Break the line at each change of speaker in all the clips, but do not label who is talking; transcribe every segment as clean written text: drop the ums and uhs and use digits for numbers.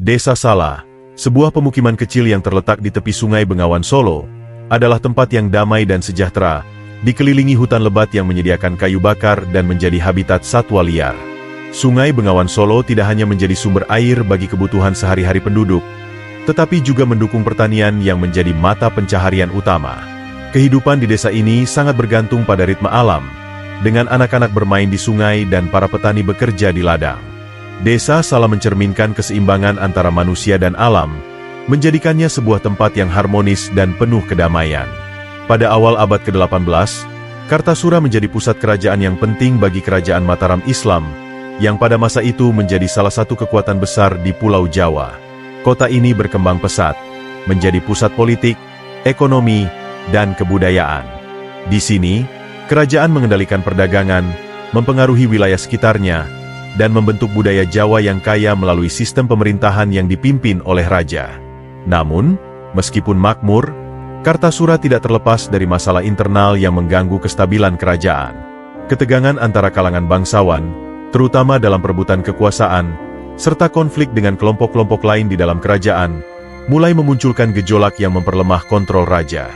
Desa Sala, sebuah pemukiman kecil yang terletak di tepi Sungai Bengawan Solo, adalah tempat yang damai dan sejahtera, dikelilingi hutan lebat yang menyediakan kayu bakar dan menjadi habitat satwa liar. Sungai Bengawan Solo tidak hanya menjadi sumber air bagi kebutuhan sehari-hari penduduk, tetapi juga mendukung pertanian yang menjadi mata pencaharian utama. Kehidupan di desa ini sangat bergantung pada ritme alam, dengan anak-anak bermain di sungai dan para petani bekerja di ladang. Desa Sala mencerminkan keseimbangan antara manusia dan alam, menjadikannya sebuah tempat yang harmonis dan penuh kedamaian. Pada awal abad ke-18, Kartasura menjadi pusat kerajaan yang penting bagi Kerajaan Mataram Islam, yang pada masa itu menjadi salah satu kekuatan besar di Pulau Jawa. Kota ini berkembang pesat, menjadi pusat politik, ekonomi, dan kebudayaan. Di sini, kerajaan mengendalikan perdagangan, mempengaruhi wilayah sekitarnya, dan membentuk budaya Jawa yang kaya melalui sistem pemerintahan yang dipimpin oleh raja. Namun, meskipun makmur, Kartasura tidak terlepas dari masalah internal yang mengganggu kestabilan kerajaan. Ketegangan antara kalangan bangsawan, terutama dalam perebutan kekuasaan, serta konflik dengan kelompok-kelompok lain di dalam kerajaan, mulai memunculkan gejolak yang memperlemah kontrol raja.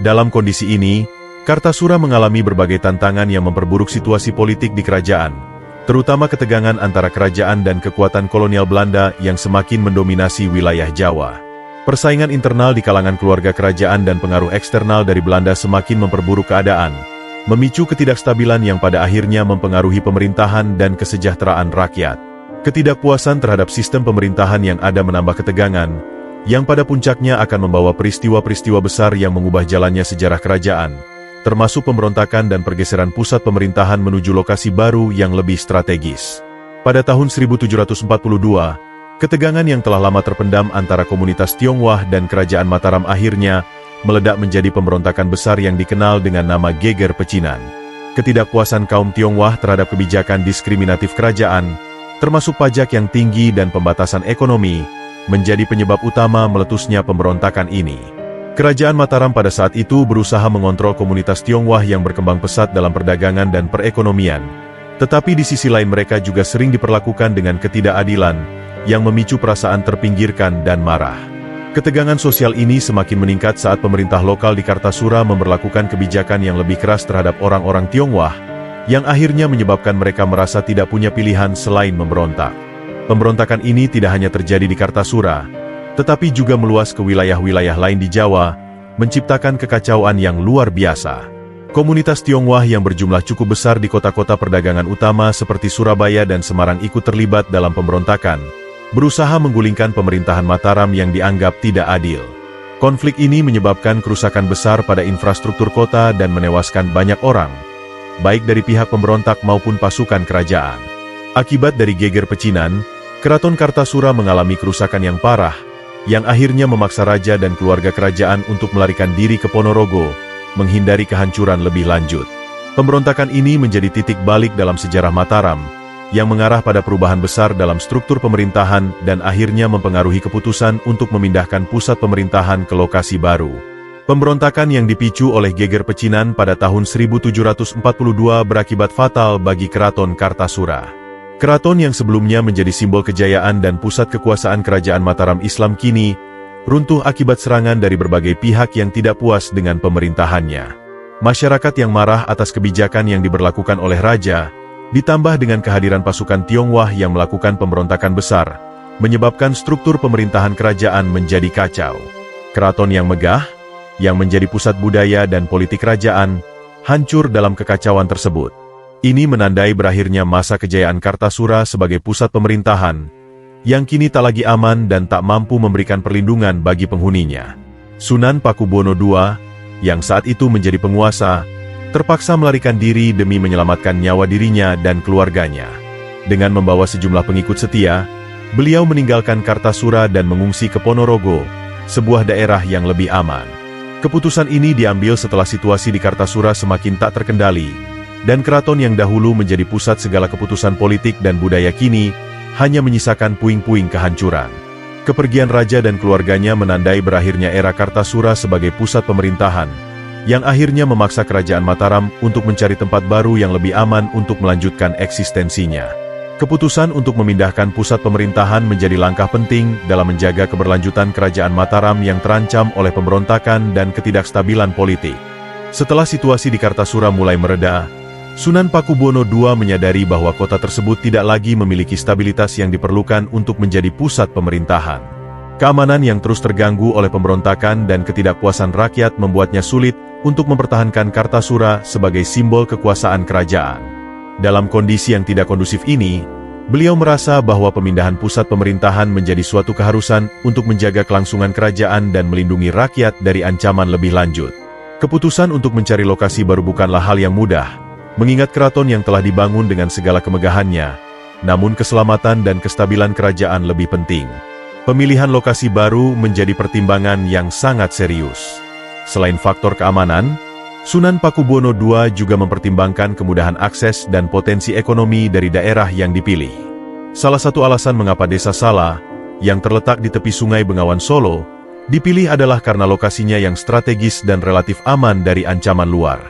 Dalam kondisi ini, Kartasura mengalami berbagai tantangan yang memperburuk situasi politik di kerajaan, terutama ketegangan antara kerajaan dan kekuatan kolonial Belanda yang semakin mendominasi wilayah Jawa. Persaingan internal di kalangan keluarga kerajaan dan pengaruh eksternal dari Belanda semakin memperburuk keadaan, memicu ketidakstabilan yang pada akhirnya mempengaruhi pemerintahan dan kesejahteraan rakyat. Ketidakpuasan terhadap sistem pemerintahan yang ada menambah ketegangan, yang pada puncaknya akan membawa peristiwa-peristiwa besar yang mengubah jalannya sejarah kerajaan, termasuk pemberontakan dan pergeseran pusat pemerintahan menuju lokasi baru yang lebih strategis. Pada tahun 1742, ketegangan yang telah lama terpendam antara komunitas Tionghoa dan Kerajaan Mataram akhirnya meledak menjadi pemberontakan besar yang dikenal dengan nama Geger Pecinan. Ketidakpuasan kaum Tionghoa terhadap kebijakan diskriminatif kerajaan, termasuk pajak yang tinggi dan pembatasan ekonomi, menjadi penyebab utama meletusnya pemberontakan ini. Kerajaan Mataram pada saat itu berusaha mengontrol komunitas Tionghoa yang berkembang pesat dalam perdagangan dan perekonomian. Tetapi di sisi lain mereka juga sering diperlakukan dengan ketidakadilan, yang memicu perasaan terpinggirkan dan marah. Ketegangan sosial ini semakin meningkat saat pemerintah lokal di Kartasura memberlakukan kebijakan yang lebih keras terhadap orang-orang Tionghoa, yang akhirnya menyebabkan mereka merasa tidak punya pilihan selain memberontak. Pemberontakan ini tidak hanya terjadi di Kartasura, tetapi juga meluas ke wilayah-wilayah lain di Jawa, menciptakan kekacauan yang luar biasa. Komunitas Tionghoa yang berjumlah cukup besar di kota-kota perdagangan utama seperti Surabaya dan Semarang ikut terlibat dalam pemberontakan, berusaha menggulingkan pemerintahan Mataram yang dianggap tidak adil. Konflik ini menyebabkan kerusakan besar pada infrastruktur kota dan menewaskan banyak orang, baik dari pihak pemberontak maupun pasukan kerajaan. Akibat dari Geger Pecinan, Keraton Kartasura mengalami kerusakan yang parah, yang akhirnya memaksa raja dan keluarga kerajaan untuk melarikan diri ke Ponorogo, menghindari kehancuran lebih lanjut. Pemberontakan ini menjadi titik balik dalam sejarah Mataram, yang mengarah pada perubahan besar dalam struktur pemerintahan dan akhirnya mempengaruhi keputusan untuk memindahkan pusat pemerintahan ke lokasi baru. Pemberontakan yang dipicu oleh Geger Pecinan pada tahun 1742 berakibat fatal bagi Keraton Kartasura. Keraton yang sebelumnya menjadi simbol kejayaan dan pusat kekuasaan kerajaan Mataram Islam kini runtuh akibat serangan dari berbagai pihak yang tidak puas dengan pemerintahannya. Masyarakat yang marah atas kebijakan yang diberlakukan oleh raja, ditambah dengan kehadiran pasukan Tionghoa yang melakukan pemberontakan besar, menyebabkan struktur pemerintahan kerajaan menjadi kacau. Keraton yang megah, yang menjadi pusat budaya dan politik kerajaan, hancur dalam kekacauan tersebut. Ini menandai berakhirnya masa kejayaan Kartasura sebagai pusat pemerintahan, yang kini tak lagi aman dan tak mampu memberikan perlindungan bagi penghuninya. Sunan Pakubuwono II, yang saat itu menjadi penguasa, terpaksa melarikan diri demi menyelamatkan nyawa dirinya dan keluarganya. Dengan membawa sejumlah pengikut setia, beliau meninggalkan Kartasura dan mengungsi ke Ponorogo, sebuah daerah yang lebih aman. Keputusan ini diambil setelah situasi di Kartasura semakin tak terkendali, dan keraton yang dahulu menjadi pusat segala keputusan politik dan budaya kini, hanya menyisakan puing-puing kehancuran. Kepergian raja dan keluarganya menandai berakhirnya era Kartasura sebagai pusat pemerintahan, yang akhirnya memaksa kerajaan Mataram untuk mencari tempat baru yang lebih aman untuk melanjutkan eksistensinya. Keputusan untuk memindahkan pusat pemerintahan menjadi langkah penting dalam menjaga keberlanjutan Kerajaan Mataram yang terancam oleh pemberontakan dan ketidakstabilan politik. Setelah situasi di Kartasura mulai mereda, Sunan Pakubuwono II menyadari bahwa kota tersebut tidak lagi memiliki stabilitas yang diperlukan untuk menjadi pusat pemerintahan. Keamanan yang terus terganggu oleh pemberontakan dan ketidakpuasan rakyat membuatnya sulit untuk mempertahankan Kartasura sebagai simbol kekuasaan kerajaan. Dalam kondisi yang tidak kondusif ini, beliau merasa bahwa pemindahan pusat pemerintahan menjadi suatu keharusan untuk menjaga kelangsungan kerajaan dan melindungi rakyat dari ancaman lebih lanjut. Keputusan untuk mencari lokasi baru bukanlah hal yang mudah, mengingat keraton yang telah dibangun dengan segala kemegahannya, namun keselamatan dan kestabilan kerajaan lebih penting. Pemilihan lokasi baru menjadi pertimbangan yang sangat serius. Selain faktor keamanan, Sunan Pakubuwono II juga mempertimbangkan kemudahan akses dan potensi ekonomi dari daerah yang dipilih. Salah satu alasan mengapa Desa Sala, yang terletak di tepi Sungai Bengawan Solo, dipilih adalah karena lokasinya yang strategis dan relatif aman dari ancaman luar.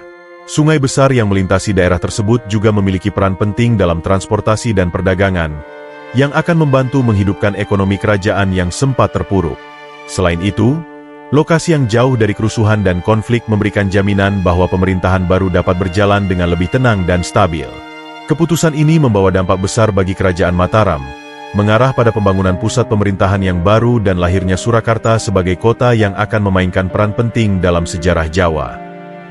Sungai besar yang melintasi daerah tersebut juga memiliki peran penting dalam transportasi dan perdagangan, yang akan membantu menghidupkan ekonomi kerajaan yang sempat terpuruk. Selain itu, lokasi yang jauh dari kerusuhan dan konflik memberikan jaminan bahwa pemerintahan baru dapat berjalan dengan lebih tenang dan stabil. Keputusan ini membawa dampak besar bagi Kerajaan Mataram, mengarah pada pembangunan pusat pemerintahan yang baru dan lahirnya Surakarta sebagai kota yang akan memainkan peran penting dalam sejarah Jawa.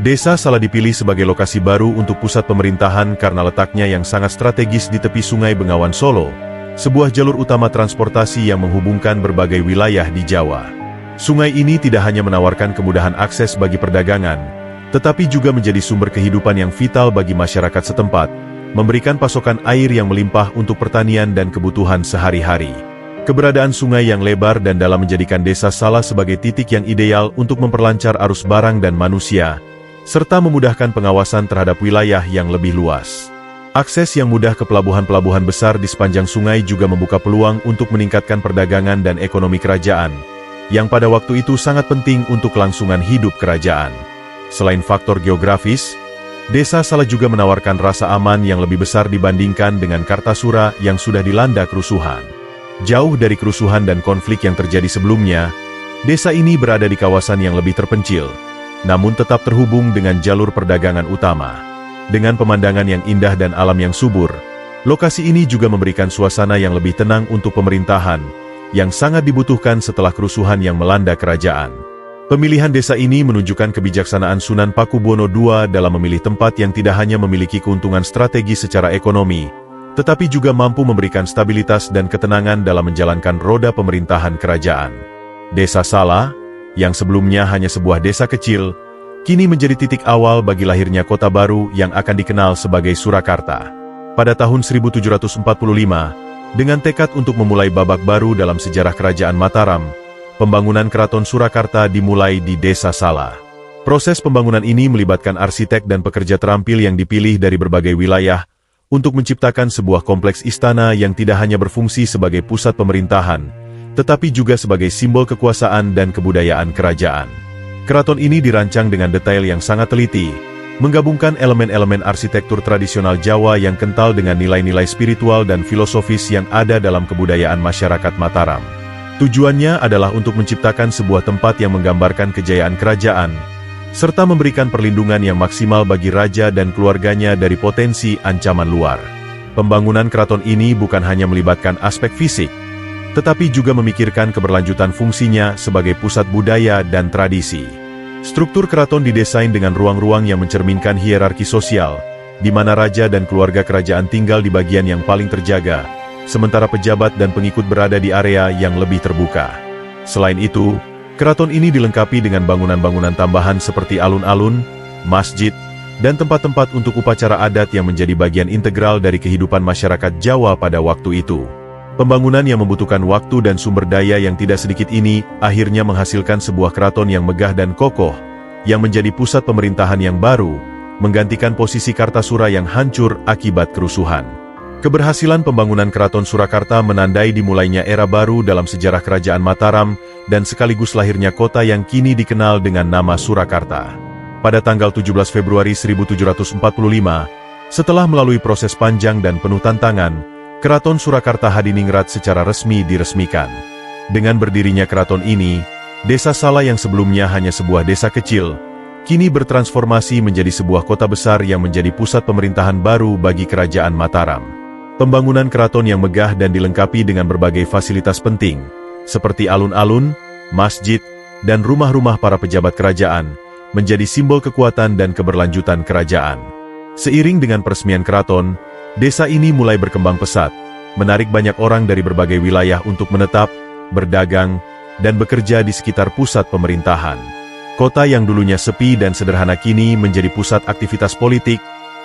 Desa Sala dipilih sebagai lokasi baru untuk pusat pemerintahan karena letaknya yang sangat strategis di tepi Sungai Bengawan Solo, sebuah jalur utama transportasi yang menghubungkan berbagai wilayah di Jawa. Sungai ini tidak hanya menawarkan kemudahan akses bagi perdagangan, tetapi juga menjadi sumber kehidupan yang vital bagi masyarakat setempat, memberikan pasokan air yang melimpah untuk pertanian dan kebutuhan sehari-hari. Keberadaan sungai yang lebar dan dalam menjadikan Desa Sala sebagai titik yang ideal untuk memperlancar arus barang dan manusia, serta memudahkan pengawasan terhadap wilayah yang lebih luas. Akses yang mudah ke pelabuhan-pelabuhan besar di sepanjang sungai juga membuka peluang untuk meningkatkan perdagangan dan ekonomi kerajaan, yang pada waktu itu sangat penting untuk kelangsungan hidup kerajaan. Selain faktor geografis, Desa Sala juga menawarkan rasa aman yang lebih besar dibandingkan dengan Kartasura yang sudah dilanda kerusuhan. Jauh dari kerusuhan dan konflik yang terjadi sebelumnya, desa ini berada di kawasan yang lebih terpencil, namun tetap terhubung dengan jalur perdagangan utama. Dengan pemandangan yang indah dan alam yang subur, lokasi ini juga memberikan suasana yang lebih tenang untuk pemerintahan, yang sangat dibutuhkan setelah kerusuhan yang melanda kerajaan. Pemilihan desa ini menunjukkan kebijaksanaan Sunan Pakubuwono II dalam memilih tempat yang tidak hanya memiliki keuntungan strategis secara ekonomi, tetapi juga mampu memberikan stabilitas dan ketenangan dalam menjalankan roda pemerintahan kerajaan. Desa Sala, yang sebelumnya hanya sebuah desa kecil, kini menjadi titik awal bagi lahirnya kota baru yang akan dikenal sebagai Surakarta. Pada tahun 1745, dengan tekad untuk memulai babak baru dalam sejarah Kerajaan Mataram, pembangunan Keraton Surakarta dimulai di Desa Sala. Proses pembangunan ini melibatkan arsitek dan pekerja terampil yang dipilih dari berbagai wilayah untuk menciptakan sebuah kompleks istana yang tidak hanya berfungsi sebagai pusat pemerintahan, tetapi juga sebagai simbol kekuasaan dan kebudayaan kerajaan. Keraton ini dirancang dengan detail yang sangat teliti, menggabungkan elemen-elemen arsitektur tradisional Jawa yang kental dengan nilai-nilai spiritual dan filosofis yang ada dalam kebudayaan masyarakat Mataram. Tujuannya adalah untuk menciptakan sebuah tempat yang menggambarkan kejayaan kerajaan, serta memberikan perlindungan yang maksimal bagi raja dan keluarganya dari potensi ancaman luar. Pembangunan keraton ini bukan hanya melibatkan aspek fisik, tetapi juga memikirkan keberlanjutan fungsinya sebagai pusat budaya dan tradisi. Struktur keraton didesain dengan ruang-ruang yang mencerminkan hierarki sosial, di mana raja dan keluarga kerajaan tinggal di bagian yang paling terjaga, sementara pejabat dan pengikut berada di area yang lebih terbuka. Selain itu, keraton ini dilengkapi dengan bangunan-bangunan tambahan seperti alun-alun, masjid, dan tempat-tempat untuk upacara adat yang menjadi bagian integral dari kehidupan masyarakat Jawa pada waktu itu. Pembangunan yang membutuhkan waktu dan sumber daya yang tidak sedikit ini akhirnya menghasilkan sebuah keraton yang megah dan kokoh, yang menjadi pusat pemerintahan yang baru, menggantikan posisi Kartasura yang hancur akibat kerusuhan. Keberhasilan pembangunan Keraton Surakarta menandai dimulainya era baru dalam sejarah Kerajaan Mataram dan sekaligus lahirnya kota yang kini dikenal dengan nama Surakarta. Pada tanggal 17 Februari 1745, setelah melalui proses panjang dan penuh tantangan, Keraton Surakarta Hadiningrat secara resmi diresmikan. Dengan berdirinya keraton ini, Desa Sala yang sebelumnya hanya sebuah desa kecil, kini bertransformasi menjadi sebuah kota besar yang menjadi pusat pemerintahan baru bagi Kerajaan Mataram. Pembangunan keraton yang megah dan dilengkapi dengan berbagai fasilitas penting, seperti alun-alun, masjid, dan rumah-rumah para pejabat kerajaan, menjadi simbol kekuatan dan keberlanjutan kerajaan. Seiring dengan peresmian keraton, desa ini mulai berkembang pesat, menarik banyak orang dari berbagai wilayah untuk menetap, berdagang, dan bekerja di sekitar pusat pemerintahan. Kota yang dulunya sepi dan sederhana kini menjadi pusat aktivitas politik,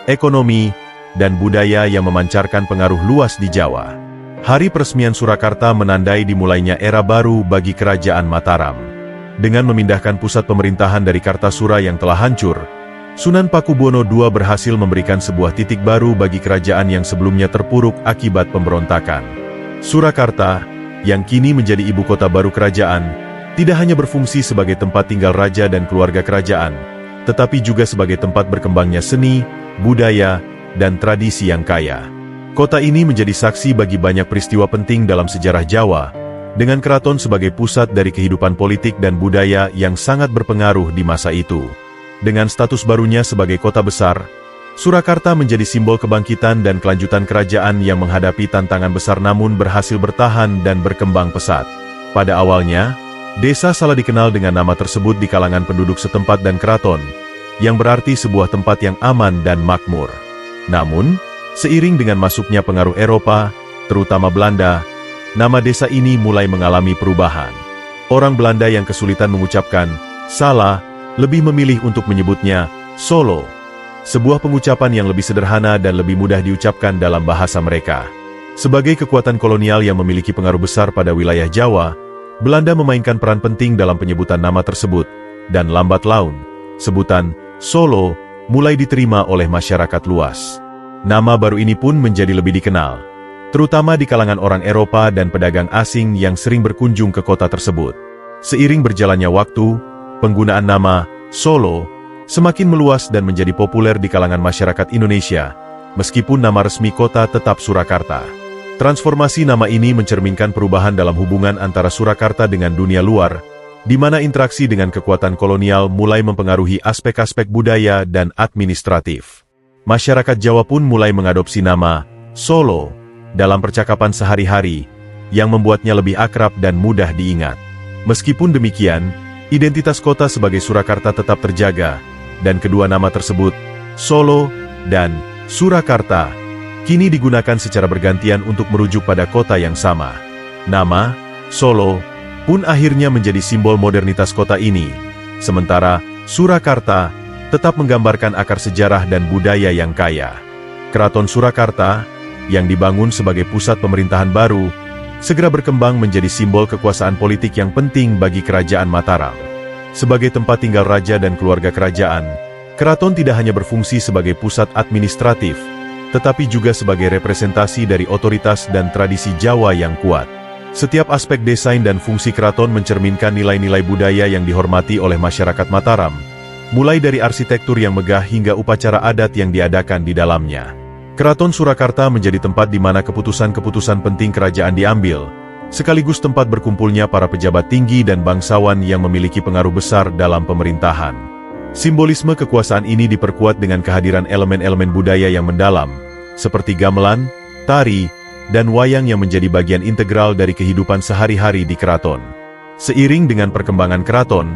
ekonomi, dan budaya yang memancarkan pengaruh luas di Jawa. Hari peresmian Surakarta menandai dimulainya era baru bagi Kerajaan Mataram. Dengan memindahkan pusat pemerintahan dari Kartasura yang telah hancur, Sunan Pakubuwono II berhasil memberikan sebuah titik baru bagi kerajaan yang sebelumnya terpuruk akibat pemberontakan. Surakarta, yang kini menjadi ibu kota baru kerajaan, tidak hanya berfungsi sebagai tempat tinggal raja dan keluarga kerajaan, tetapi juga sebagai tempat berkembangnya seni, budaya, dan tradisi yang kaya. Kota ini menjadi saksi bagi banyak peristiwa penting dalam sejarah Jawa, dengan keraton sebagai pusat dari kehidupan politik dan budaya yang sangat berpengaruh di masa itu. Dengan status barunya sebagai kota besar, Surakarta menjadi simbol kebangkitan dan kelanjutan kerajaan yang menghadapi tantangan besar namun berhasil bertahan dan berkembang pesat. Pada awalnya, Desa Sala dikenal dengan nama tersebut di kalangan penduduk setempat dan keraton, yang berarti sebuah tempat yang aman dan makmur. Namun, seiring dengan masuknya pengaruh Eropa, terutama Belanda, nama desa ini mulai mengalami perubahan. Orang Belanda yang kesulitan mengucapkan Sala, lebih memilih untuk menyebutnya Solo, sebuah pengucapan yang lebih sederhana dan lebih mudah diucapkan dalam bahasa mereka. Sebagai kekuatan kolonial yang memiliki pengaruh besar pada wilayah Jawa, Belanda memainkan peran penting dalam penyebutan nama tersebut, dan lambat laun, sebutan Solo mulai diterima oleh masyarakat luas. Nama baru ini pun menjadi lebih dikenal, terutama di kalangan orang Eropa dan pedagang asing yang sering berkunjung ke kota tersebut. Seiring berjalannya waktu, penggunaan nama Solo semakin meluas dan menjadi populer di kalangan masyarakat Indonesia, meskipun nama resmi kota tetap Surakarta. Transformasi nama ini mencerminkan perubahan dalam hubungan antara Surakarta dengan dunia luar, di mana interaksi dengan kekuatan kolonial mulai mempengaruhi aspek-aspek budaya dan administratif. Masyarakat Jawa pun mulai mengadopsi nama Solo dalam percakapan sehari-hari, yang membuatnya lebih akrab dan mudah diingat. Meskipun demikian, identitas kota sebagai Surakarta tetap terjaga, dan kedua nama tersebut, Solo dan Surakarta, kini digunakan secara bergantian untuk merujuk pada kota yang sama. Nama Solo pun akhirnya menjadi simbol modernitas kota ini, sementara Surakarta tetap menggambarkan akar sejarah dan budaya yang kaya. Keraton Surakarta, yang dibangun sebagai pusat pemerintahan baru, segera berkembang menjadi simbol kekuasaan politik yang penting bagi Kerajaan Mataram. Sebagai tempat tinggal raja dan keluarga kerajaan, keraton tidak hanya berfungsi sebagai pusat administratif, tetapi juga sebagai representasi dari otoritas dan tradisi Jawa yang kuat. Setiap aspek desain dan fungsi keraton mencerminkan nilai-nilai budaya yang dihormati oleh masyarakat Mataram, mulai dari arsitektur yang megah hingga upacara adat yang diadakan di dalamnya. Keraton Surakarta menjadi tempat di mana keputusan-keputusan penting kerajaan diambil, sekaligus tempat berkumpulnya para pejabat tinggi dan bangsawan yang memiliki pengaruh besar dalam pemerintahan. Simbolisme kekuasaan ini diperkuat dengan kehadiran elemen-elemen budaya yang mendalam, seperti gamelan, tari, dan wayang yang menjadi bagian integral dari kehidupan sehari-hari di keraton. Seiring dengan perkembangan keraton,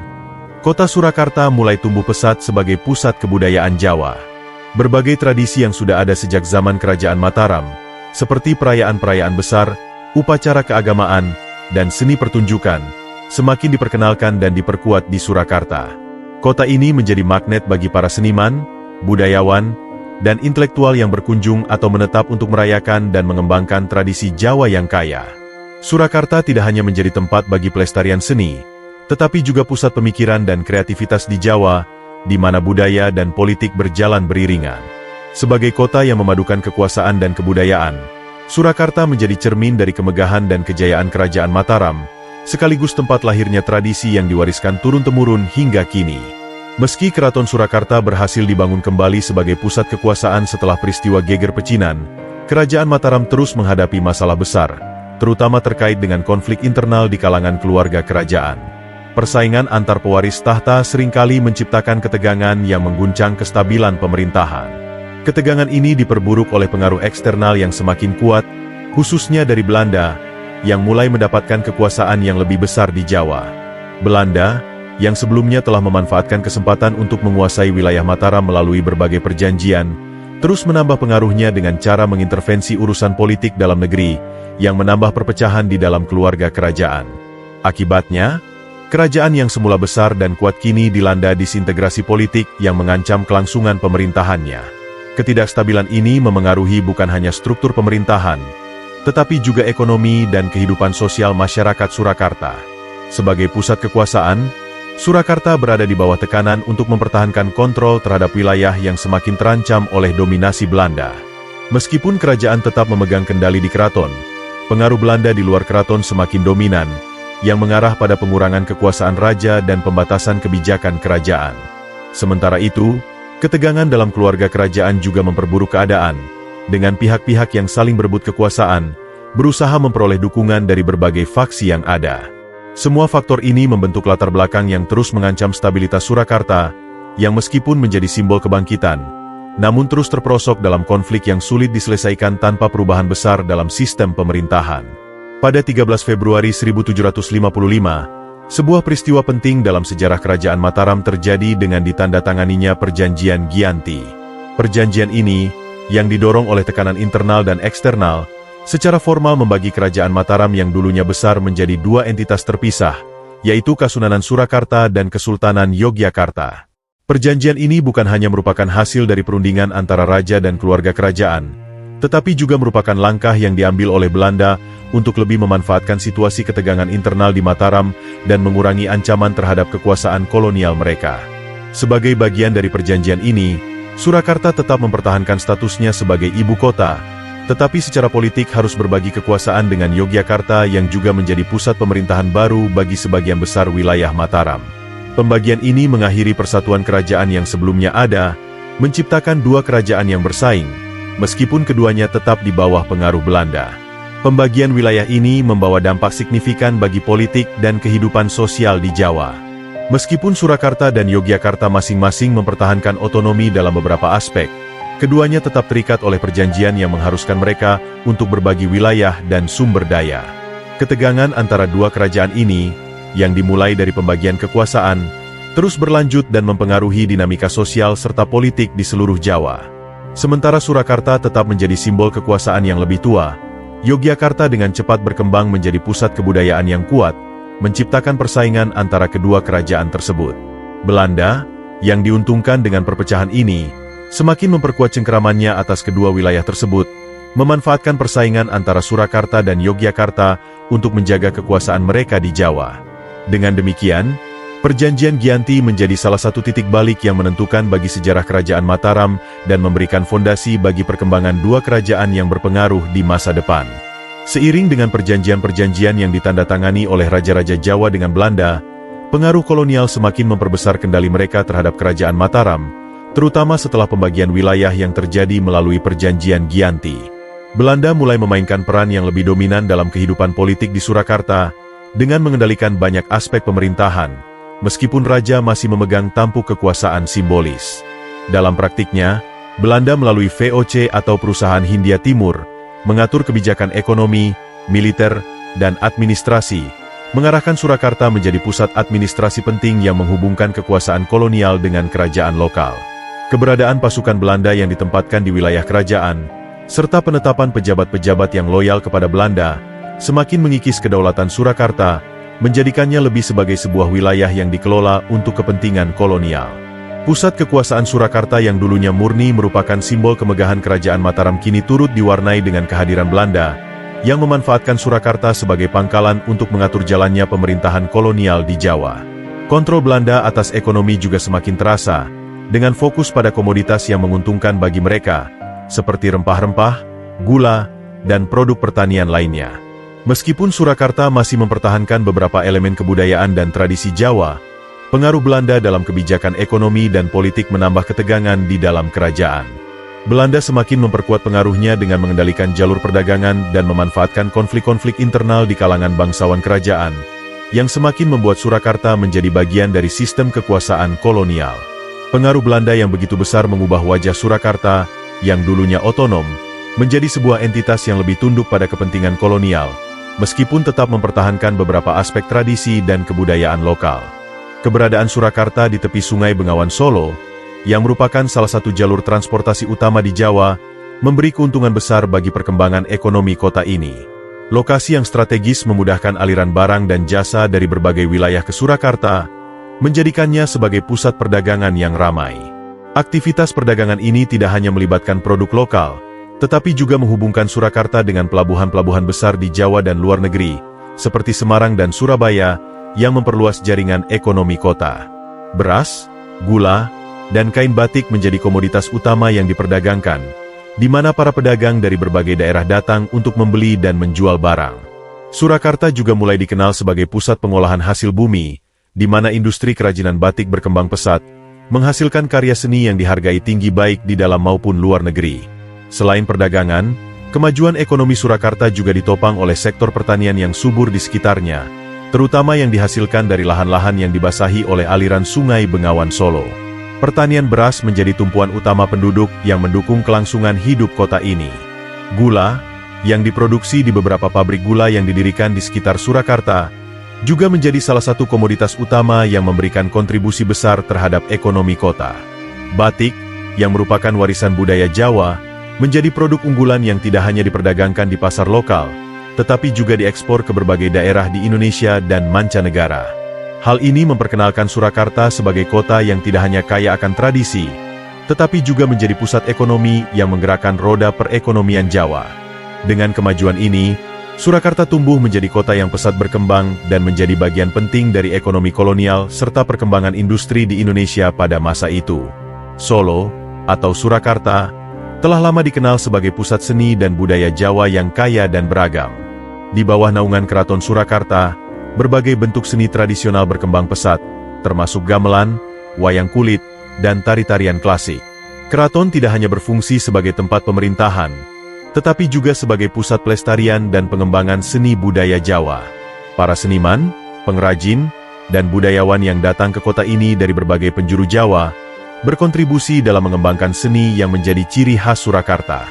kota Surakarta mulai tumbuh pesat sebagai pusat kebudayaan Jawa. Berbagai tradisi yang sudah ada sejak zaman Kerajaan Mataram, seperti perayaan-perayaan besar, upacara keagamaan, dan seni pertunjukan, semakin diperkenalkan dan diperkuat di Surakarta. Kota ini menjadi magnet bagi para seniman, budayawan, dan intelektual yang berkunjung atau menetap untuk merayakan dan mengembangkan tradisi Jawa yang kaya. Surakarta tidak hanya menjadi tempat bagi pelestarian seni, tetapi juga pusat pemikiran dan kreativitas di Jawa, di mana budaya dan politik berjalan beriringan. Sebagai kota yang memadukan kekuasaan dan kebudayaan, Surakarta menjadi cermin dari kemegahan dan kejayaan Kerajaan Mataram, sekaligus tempat lahirnya tradisi yang diwariskan turun-temurun hingga kini. Meski Keraton Surakarta berhasil dibangun kembali sebagai pusat kekuasaan setelah peristiwa Geger Pecinan, Kerajaan Mataram terus menghadapi masalah besar, terutama terkait dengan konflik internal di kalangan keluarga kerajaan. Persaingan antar pewaris tahta seringkali menciptakan ketegangan yang mengguncang kestabilan pemerintahan. Ketegangan ini diperburuk oleh pengaruh eksternal yang semakin kuat, khususnya dari Belanda, yang mulai mendapatkan kekuasaan yang lebih besar di Jawa. Belanda, yang sebelumnya telah memanfaatkan kesempatan untuk menguasai wilayah Mataram melalui berbagai perjanjian, terus menambah pengaruhnya dengan cara mengintervensi urusan politik dalam negeri, yang menambah perpecahan di dalam keluarga kerajaan. Akibatnya, kerajaan yang semula besar dan kuat kini dilanda disintegrasi politik yang mengancam kelangsungan pemerintahannya. Ketidakstabilan ini memengaruhi bukan hanya struktur pemerintahan, tetapi juga ekonomi dan kehidupan sosial masyarakat Surakarta. Sebagai pusat kekuasaan, Surakarta berada di bawah tekanan untuk mempertahankan kontrol terhadap wilayah yang semakin terancam oleh dominasi Belanda. Meskipun kerajaan tetap memegang kendali di keraton, pengaruh Belanda di luar keraton semakin dominan, yang mengarah pada pengurangan kekuasaan raja dan pembatasan kebijakan kerajaan. Sementara itu, ketegangan dalam keluarga kerajaan juga memperburuk keadaan, dengan pihak-pihak yang saling berebut kekuasaan, berusaha memperoleh dukungan dari berbagai faksi yang ada. Semua faktor ini membentuk latar belakang yang terus mengancam stabilitas Surakarta, yang meskipun menjadi simbol kebangkitan, namun terus terperosok dalam konflik yang sulit diselesaikan tanpa perubahan besar dalam sistem pemerintahan. Pada 13 Februari 1755, sebuah peristiwa penting dalam sejarah kerajaan Mataram terjadi dengan ditandatanganinya Perjanjian Giyanti. Perjanjian ini, yang didorong oleh tekanan internal dan eksternal, secara formal membagi kerajaan Mataram yang dulunya besar menjadi dua entitas terpisah, yaitu Kasunanan Surakarta dan Kesultanan Yogyakarta. Perjanjian ini bukan hanya merupakan hasil dari perundingan antara raja dan keluarga kerajaan, tetapi juga merupakan langkah yang diambil oleh Belanda untuk lebih memanfaatkan situasi ketegangan internal di Mataram dan mengurangi ancaman terhadap kekuasaan kolonial mereka. Sebagai bagian dari perjanjian ini, Surakarta tetap mempertahankan statusnya sebagai ibu kota, tetapi secara politik harus berbagi kekuasaan dengan Yogyakarta yang juga menjadi pusat pemerintahan baru bagi sebagian besar wilayah Mataram. Pembagian ini mengakhiri persatuan kerajaan yang sebelumnya ada, menciptakan dua kerajaan yang bersaing, meskipun keduanya tetap di bawah pengaruh Belanda. Pembagian wilayah ini membawa dampak signifikan bagi politik dan kehidupan sosial di Jawa. Meskipun Surakarta dan Yogyakarta masing-masing mempertahankan otonomi dalam beberapa aspek, keduanya tetap terikat oleh perjanjian yang mengharuskan mereka untuk berbagi wilayah dan sumber daya. Ketegangan antara dua kerajaan ini, yang dimulai dari pembagian kekuasaan, terus berlanjut dan mempengaruhi dinamika sosial serta politik di seluruh Jawa. Sementara Surakarta tetap menjadi simbol kekuasaan yang lebih tua, Yogyakarta dengan cepat berkembang menjadi pusat kebudayaan yang kuat, menciptakan persaingan antara kedua kerajaan tersebut. Belanda, yang diuntungkan dengan perpecahan ini, semakin memperkuat cengkeramannya atas kedua wilayah tersebut, memanfaatkan persaingan antara Surakarta dan Yogyakarta untuk menjaga kekuasaan mereka di Jawa. Dengan demikian, Perjanjian Giyanti menjadi salah satu titik balik yang menentukan bagi sejarah kerajaan Mataram dan memberikan fondasi bagi perkembangan dua kerajaan yang berpengaruh di masa depan. Seiring dengan perjanjian-perjanjian yang ditandatangani oleh raja-raja Jawa dengan Belanda, pengaruh kolonial semakin memperbesar kendali mereka terhadap kerajaan Mataram, terutama setelah pembagian wilayah yang terjadi melalui Perjanjian Giyanti. Belanda mulai memainkan peran yang lebih dominan dalam kehidupan politik di Surakarta, dengan mengendalikan banyak aspek pemerintahan, meskipun raja masih memegang tampuk kekuasaan simbolis. Dalam praktiknya, Belanda melalui VOC atau Perusahaan Hindia Timur, mengatur kebijakan ekonomi, militer, dan administrasi, mengarahkan Surakarta menjadi pusat administrasi penting yang menghubungkan kekuasaan kolonial dengan kerajaan lokal. Keberadaan pasukan Belanda yang ditempatkan di wilayah kerajaan, serta penetapan pejabat-pejabat yang loyal kepada Belanda, semakin mengikis kedaulatan Surakarta, menjadikannya lebih sebagai sebuah wilayah yang dikelola untuk kepentingan kolonial. Pusat kekuasaan Surakarta yang dulunya murni merupakan simbol kemegahan kerajaan Mataram kini turut diwarnai dengan kehadiran Belanda, yang memanfaatkan Surakarta sebagai pangkalan untuk mengatur jalannya pemerintahan kolonial di Jawa. Kontrol Belanda atas ekonomi juga semakin terasa, dengan fokus pada komoditas yang menguntungkan bagi mereka, seperti rempah-rempah, gula, dan produk pertanian lainnya. Meskipun Surakarta masih mempertahankan beberapa elemen kebudayaan dan tradisi Jawa, pengaruh Belanda dalam kebijakan ekonomi dan politik menambah ketegangan di dalam kerajaan. Belanda semakin memperkuat pengaruhnya dengan mengendalikan jalur perdagangan dan memanfaatkan konflik-konflik internal di kalangan bangsawan kerajaan, yang semakin membuat Surakarta menjadi bagian dari sistem kekuasaan kolonial. Pengaruh Belanda yang begitu besar mengubah wajah Surakarta, yang dulunya otonom, menjadi sebuah entitas yang lebih tunduk pada kepentingan kolonial, meskipun tetap mempertahankan beberapa aspek tradisi dan kebudayaan lokal. Keberadaan Surakarta di tepi Sungai Bengawan Solo, yang merupakan salah satu jalur transportasi utama di Jawa, memberi keuntungan besar bagi perkembangan ekonomi kota ini. Lokasi yang strategis memudahkan aliran barang dan jasa dari berbagai wilayah ke Surakarta, menjadikannya sebagai pusat perdagangan yang ramai. Aktivitas perdagangan ini tidak hanya melibatkan produk lokal, tetapi juga menghubungkan Surakarta dengan pelabuhan-pelabuhan besar di Jawa dan luar negeri, seperti Semarang dan Surabaya, yang memperluas jaringan ekonomi kota. Beras, gula, dan kain batik menjadi komoditas utama yang diperdagangkan, di mana para pedagang dari berbagai daerah datang untuk membeli dan menjual barang. Surakarta juga mulai dikenal sebagai pusat pengolahan hasil bumi, di mana industri kerajinan batik berkembang pesat, menghasilkan karya seni yang dihargai tinggi baik di dalam maupun luar negeri. Selain perdagangan, kemajuan ekonomi Surakarta juga ditopang oleh sektor pertanian yang subur di sekitarnya, terutama yang dihasilkan dari lahan-lahan yang dibasahi oleh aliran Sungai Bengawan Solo. Pertanian beras menjadi tumpuan utama penduduk yang mendukung kelangsungan hidup kota ini. Gula, yang diproduksi di beberapa pabrik gula yang didirikan di sekitar Surakarta, juga menjadi salah satu komoditas utama yang memberikan kontribusi besar terhadap ekonomi kota. Batik, yang merupakan warisan budaya Jawa, menjadi produk unggulan yang tidak hanya diperdagangkan di pasar lokal, tetapi juga diekspor ke berbagai daerah di Indonesia dan mancanegara. Hal ini memperkenalkan Surakarta sebagai kota yang tidak hanya kaya akan tradisi, tetapi juga menjadi pusat ekonomi yang menggerakkan roda perekonomian Jawa. Dengan kemajuan ini, Surakarta tumbuh menjadi kota yang pesat berkembang dan menjadi bagian penting dari ekonomi kolonial serta perkembangan industri di Indonesia pada masa itu. Solo, atau Surakarta, telah lama dikenal sebagai pusat seni dan budaya Jawa yang kaya dan beragam. Di bawah naungan Keraton Surakarta, berbagai bentuk seni tradisional berkembang pesat, termasuk gamelan, wayang kulit, dan tari-tarian klasik. Keraton tidak hanya berfungsi sebagai tempat pemerintahan, tetapi juga sebagai pusat pelestarian dan pengembangan seni budaya Jawa. Para seniman, pengrajin, dan budayawan yang datang ke kota ini dari berbagai penjuru Jawa, berkontribusi dalam mengembangkan seni yang menjadi ciri khas Surakarta.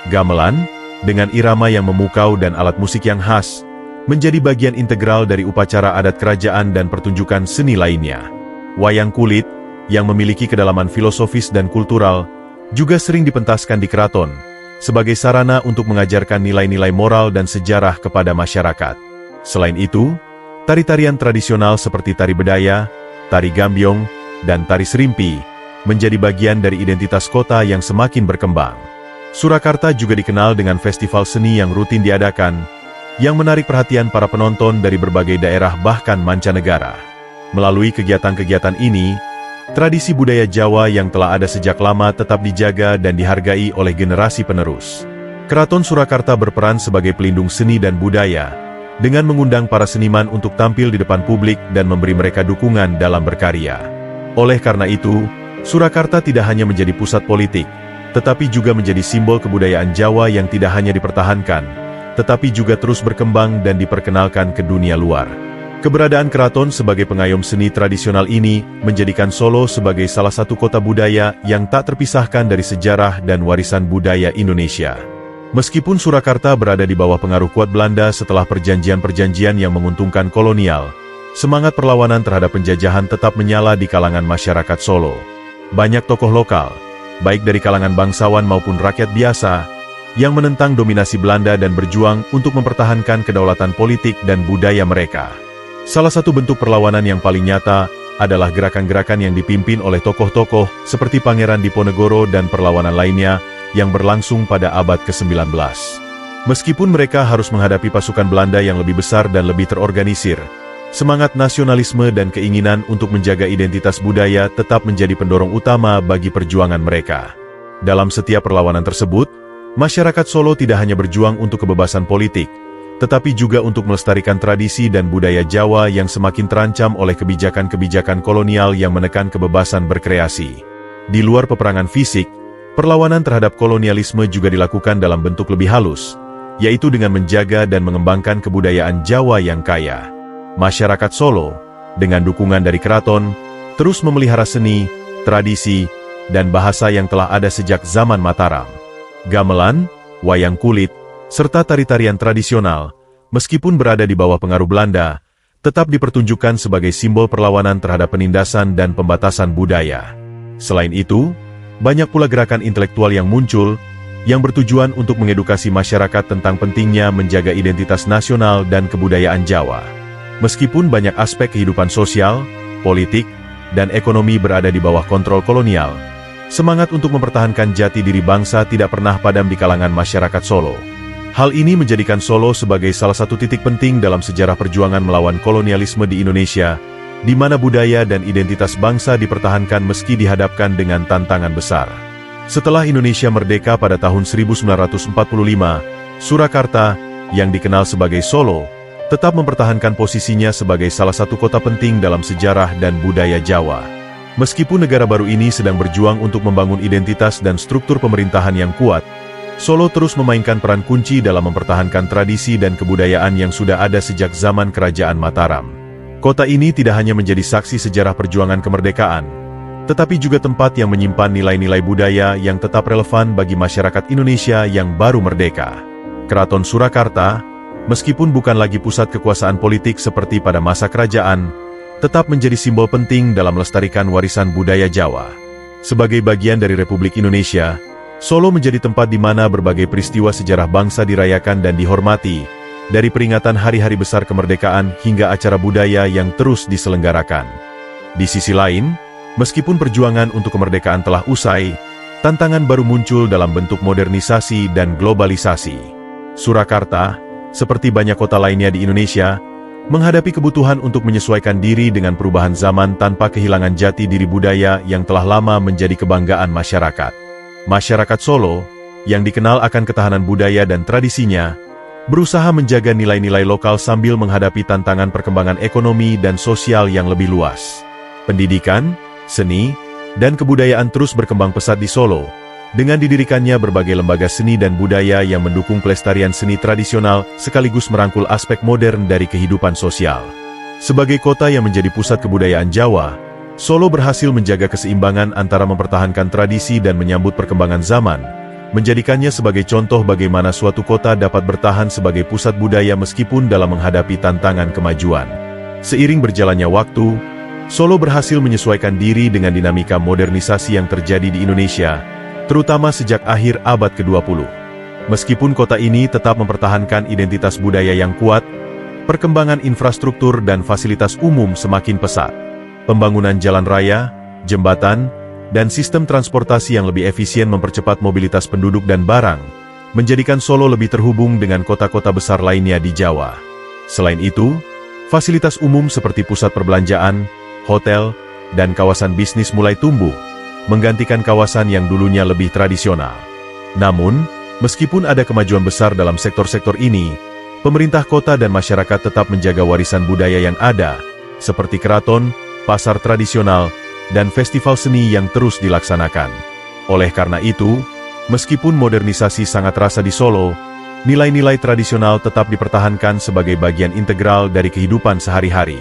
Gamelan, dengan irama yang memukau dan alat musik yang khas, menjadi bagian integral dari upacara adat kerajaan dan pertunjukan seni lainnya. Wayang kulit, yang memiliki kedalaman filosofis dan kultural, juga sering dipentaskan di keraton, sebagai sarana untuk mengajarkan nilai-nilai moral dan sejarah kepada masyarakat. Selain itu, tari-tarian tradisional seperti tari bedaya, tari gambyong, dan tari serimpi, menjadi bagian dari identitas kota yang semakin berkembang. Surakarta juga dikenal dengan festival seni yang rutin diadakan, yang menarik perhatian para penonton dari berbagai daerah bahkan mancanegara. Melalui kegiatan-kegiatan ini, tradisi budaya Jawa yang telah ada sejak lama tetap dijaga dan dihargai oleh generasi penerus. Keraton Surakarta berperan sebagai pelindung seni dan budaya, dengan mengundang para seniman untuk tampil di depan publik dan memberi mereka dukungan dalam berkarya. Oleh karena itu, Surakarta tidak hanya menjadi pusat politik, tetapi juga menjadi simbol kebudayaan Jawa yang tidak hanya dipertahankan, tetapi juga terus berkembang dan diperkenalkan ke dunia luar. Keberadaan keraton sebagai pengayom seni tradisional ini menjadikan Solo sebagai salah satu kota budaya yang tak terpisahkan dari sejarah dan warisan budaya Indonesia. Meskipun Surakarta berada di bawah pengaruh kuat Belanda setelah perjanjian-perjanjian yang menguntungkan kolonial, semangat perlawanan terhadap penjajahan tetap menyala di kalangan masyarakat Solo. Banyak tokoh lokal, baik dari kalangan bangsawan maupun rakyat biasa, yang menentang dominasi Belanda dan berjuang untuk mempertahankan kedaulatan politik dan budaya mereka. Salah satu bentuk perlawanan yang paling nyata adalah gerakan-gerakan yang dipimpin oleh tokoh-tokoh seperti Pangeran Diponegoro dan perlawanan lainnya yang berlangsung pada abad ke-19. Meskipun mereka harus menghadapi pasukan Belanda yang lebih besar dan lebih terorganisir, semangat nasionalisme dan keinginan untuk menjaga identitas budaya tetap menjadi pendorong utama bagi perjuangan mereka. Dalam setiap perlawanan tersebut, masyarakat Solo tidak hanya berjuang untuk kebebasan politik, tetapi juga untuk melestarikan tradisi dan budaya Jawa yang semakin terancam oleh kebijakan-kebijakan kolonial yang menekan kebebasan berkreasi. Di luar peperangan fisik, Perlawanan terhadap kolonialisme juga dilakukan dalam bentuk lebih halus, yaitu dengan menjaga dan mengembangkan kebudayaan Jawa yang kaya. Masyarakat Solo, dengan dukungan dari keraton, terus memelihara seni, tradisi, dan bahasa yang telah ada sejak zaman Mataram. Gamelan, wayang kulit, serta tari-tarian tradisional, meskipun berada di bawah pengaruh Belanda, tetap dipertunjukkan sebagai simbol perlawanan terhadap penindasan dan pembatasan budaya. Selain itu, banyak pula gerakan intelektual yang muncul, yang bertujuan untuk mengedukasi masyarakat tentang pentingnya menjaga identitas nasional dan kebudayaan Jawa. Meskipun banyak aspek kehidupan sosial, politik, dan ekonomi berada di bawah kontrol kolonial, semangat untuk mempertahankan jati diri bangsa tidak pernah padam di kalangan masyarakat Solo. Hal ini menjadikan Solo sebagai salah satu titik penting dalam sejarah perjuangan melawan kolonialisme di Indonesia, di mana budaya dan identitas bangsa dipertahankan meski dihadapkan dengan tantangan besar. Setelah Indonesia merdeka pada tahun 1945, Surakarta, yang dikenal sebagai Solo, tetap mempertahankan posisinya sebagai salah satu kota penting dalam sejarah dan budaya Jawa. Meskipun negara baru ini sedang berjuang untuk membangun identitas dan struktur pemerintahan yang kuat, Solo terus memainkan peran kunci dalam mempertahankan tradisi dan kebudayaan yang sudah ada sejak zaman Kerajaan Mataram. Kota ini tidak hanya menjadi saksi sejarah perjuangan kemerdekaan, tetapi juga tempat yang menyimpan nilai-nilai budaya yang tetap relevan bagi masyarakat Indonesia yang baru merdeka. Keraton Surakarta, meskipun bukan lagi pusat kekuasaan politik seperti pada masa kerajaan, tetap menjadi simbol penting dalam melestarikan warisan budaya Jawa. Sebagai bagian dari Republik Indonesia, Solo menjadi tempat di mana berbagai peristiwa sejarah bangsa dirayakan dan dihormati, dari peringatan hari-hari besar kemerdekaan hingga acara budaya yang terus diselenggarakan. Di sisi lain, meskipun perjuangan untuk kemerdekaan telah usai, tantangan baru muncul dalam bentuk modernisasi dan globalisasi. Surakarta, seperti banyak kota lainnya di Indonesia, menghadapi kebutuhan untuk menyesuaikan diri dengan perubahan zaman tanpa kehilangan jati diri budaya yang telah lama menjadi kebanggaan masyarakat. Masyarakat Solo, yang dikenal akan ketahanan budaya dan tradisinya, berusaha menjaga nilai-nilai lokal sambil menghadapi tantangan perkembangan ekonomi dan sosial yang lebih luas. Pendidikan, seni, dan kebudayaan terus berkembang pesat di Solo, dengan didirikannya berbagai lembaga seni dan budaya yang mendukung pelestarian seni tradisional sekaligus merangkul aspek modern dari kehidupan sosial. Sebagai kota yang menjadi pusat kebudayaan Jawa, Solo berhasil menjaga keseimbangan antara mempertahankan tradisi dan menyambut perkembangan zaman, menjadikannya sebagai contoh bagaimana suatu kota dapat bertahan sebagai pusat budaya meskipun dalam menghadapi tantangan kemajuan. Seiring berjalannya waktu, Solo berhasil menyesuaikan diri dengan dinamika modernisasi yang terjadi di Indonesia, terutama sejak akhir abad ke-20. Meskipun kota ini tetap mempertahankan identitas budaya yang kuat, perkembangan infrastruktur dan fasilitas umum semakin pesat. Pembangunan jalan raya, jembatan, dan sistem transportasi yang lebih efisien mempercepat mobilitas penduduk dan barang, menjadikan Solo lebih terhubung dengan kota-kota besar lainnya di Jawa. Selain itu, fasilitas umum seperti pusat perbelanjaan, hotel, dan kawasan bisnis mulai tumbuh, menggantikan kawasan yang dulunya lebih tradisional. Namun, meskipun ada kemajuan besar dalam sektor-sektor ini, pemerintah kota dan masyarakat tetap menjaga warisan budaya yang ada, seperti keraton, pasar tradisional, dan festival seni yang terus dilaksanakan. Oleh karena itu, meskipun modernisasi sangat terasa di Solo, nilai-nilai tradisional tetap dipertahankan sebagai bagian integral dari kehidupan sehari-hari.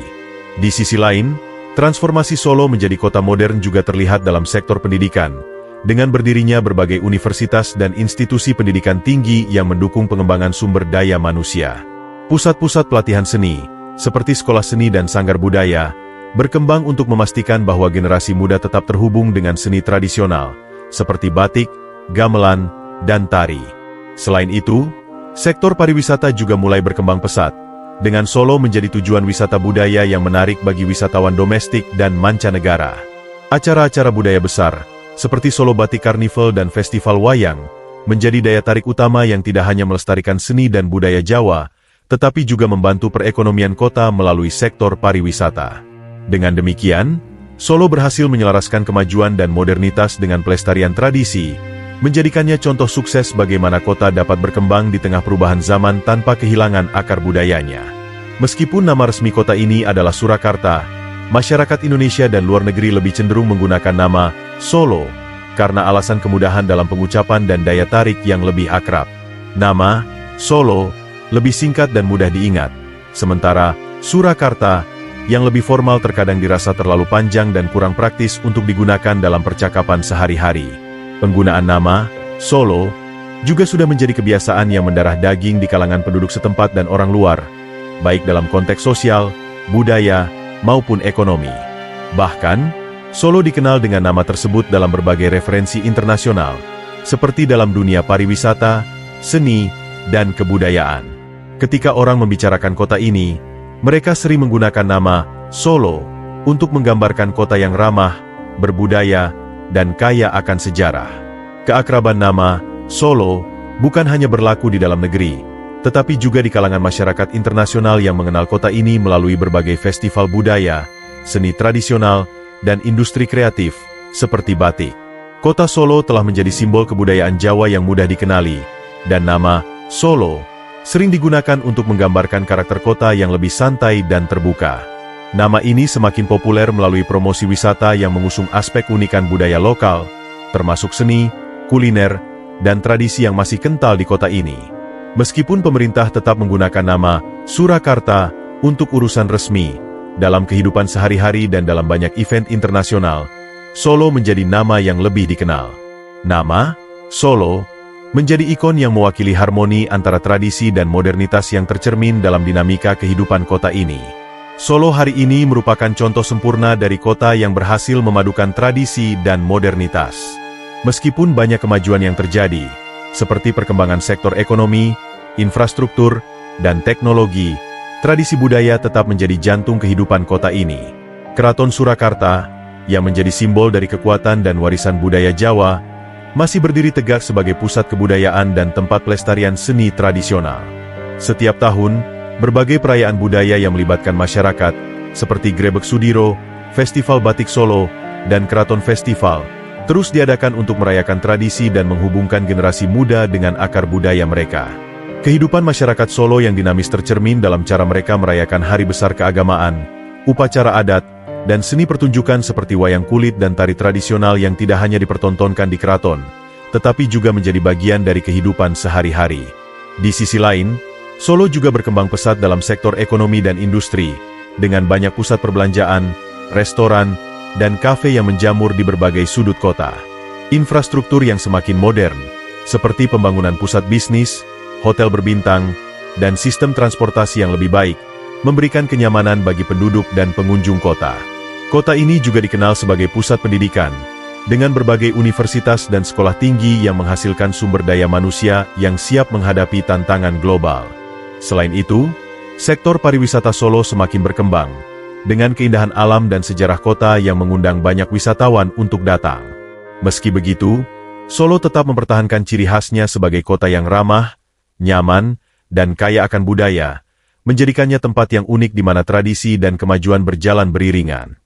Di sisi lain, transformasi Solo menjadi kota modern juga terlihat dalam sektor pendidikan, dengan berdirinya berbagai universitas dan institusi pendidikan tinggi yang mendukung pengembangan sumber daya manusia. Pusat-pusat pelatihan seni, seperti sekolah seni dan sanggar budaya, berkembang untuk memastikan bahwa generasi muda tetap terhubung dengan seni tradisional, seperti batik, gamelan, dan tari. Selain itu, sektor pariwisata juga mulai berkembang pesat, dengan Solo menjadi tujuan wisata budaya yang menarik bagi wisatawan domestik dan mancanegara. Acara-acara budaya besar, seperti Solo Batik Carnival dan Festival Wayang, menjadi daya tarik utama yang tidak hanya melestarikan seni dan budaya Jawa, tetapi juga membantu perekonomian kota melalui sektor pariwisata. Dengan demikian, Solo berhasil menyelaraskan kemajuan dan modernitas dengan pelestarian tradisi, menjadikannya contoh sukses bagaimana kota dapat berkembang di tengah perubahan zaman tanpa kehilangan akar budayanya. Meskipun nama resmi kota ini adalah Surakarta, masyarakat Indonesia dan luar negeri lebih cenderung menggunakan nama Solo karena alasan kemudahan dalam pengucapan dan daya tarik yang lebih akrab. Nama, Solo, lebih singkat dan mudah diingat, sementara Surakarta, yang lebih formal terkadang dirasa terlalu panjang dan kurang praktis untuk digunakan dalam percakapan sehari-hari. Penggunaan nama, Solo, juga sudah menjadi kebiasaan yang mendarah daging di kalangan penduduk setempat dan orang luar, baik dalam konteks sosial, budaya, maupun ekonomi. Bahkan, Solo dikenal dengan nama tersebut dalam berbagai referensi internasional, seperti dalam dunia pariwisata, seni, dan kebudayaan. Ketika orang membicarakan kota ini, mereka sering menggunakan nama Solo untuk menggambarkan kota yang ramah, berbudaya, dan kaya akan sejarah. Keakraban nama Solo bukan hanya berlaku di dalam negeri, tetapi juga di kalangan masyarakat internasional yang mengenal kota ini melalui berbagai festival budaya, seni tradisional, dan industri kreatif, seperti batik. Kota Solo telah menjadi simbol kebudayaan Jawa yang mudah dikenali, dan nama Solo sering digunakan untuk menggambarkan karakter kota yang lebih santai dan terbuka. Nama ini semakin populer melalui promosi wisata yang mengusung aspek keunikan budaya lokal, termasuk seni, kuliner, dan tradisi yang masih kental di kota ini. Meskipun pemerintah tetap menggunakan nama Surakarta untuk urusan resmi, dalam kehidupan sehari-hari dan dalam banyak event internasional, Solo menjadi nama yang lebih dikenal. Nama, Solo, menjadi ikon yang mewakili harmoni antara tradisi dan modernitas yang tercermin dalam dinamika kehidupan kota ini. Solo hari ini merupakan contoh sempurna dari kota yang berhasil memadukan tradisi dan modernitas. Meskipun banyak kemajuan yang terjadi, seperti perkembangan sektor ekonomi, infrastruktur, dan teknologi, tradisi budaya tetap menjadi jantung kehidupan kota ini. Keraton Surakarta, yang menjadi simbol dari kekuatan dan warisan budaya Jawa, masih berdiri tegak sebagai pusat kebudayaan dan tempat pelestarian seni tradisional. Setiap tahun, berbagai perayaan budaya yang melibatkan masyarakat, seperti Grebek Sudiro, Festival Batik Solo, dan Keraton Festival, terus diadakan untuk merayakan tradisi dan menghubungkan generasi muda dengan akar budaya mereka. Kehidupan masyarakat Solo yang dinamis tercermin dalam cara mereka merayakan hari besar keagamaan, upacara adat, dan seni pertunjukan seperti wayang kulit dan tari tradisional yang tidak hanya dipertontonkan di keraton, tetapi juga menjadi bagian dari kehidupan sehari-hari. Di sisi lain, Solo juga berkembang pesat dalam sektor ekonomi dan industri, dengan banyak pusat perbelanjaan, restoran, dan kafe yang menjamur di berbagai sudut kota. Infrastruktur yang semakin modern, seperti pembangunan pusat bisnis, hotel berbintang, dan sistem transportasi yang lebih baik, memberikan kenyamanan bagi penduduk dan pengunjung kota. Kota ini juga dikenal sebagai pusat pendidikan, dengan berbagai universitas dan sekolah tinggi yang menghasilkan sumber daya manusia yang siap menghadapi tantangan global. Selain itu, sektor pariwisata Solo semakin berkembang, dengan keindahan alam dan sejarah kota yang mengundang banyak wisatawan untuk datang. Meski begitu, Solo tetap mempertahankan ciri khasnya sebagai kota yang ramah, nyaman, dan kaya akan budaya, menjadikannya tempat yang unik di mana tradisi dan kemajuan berjalan beriringan.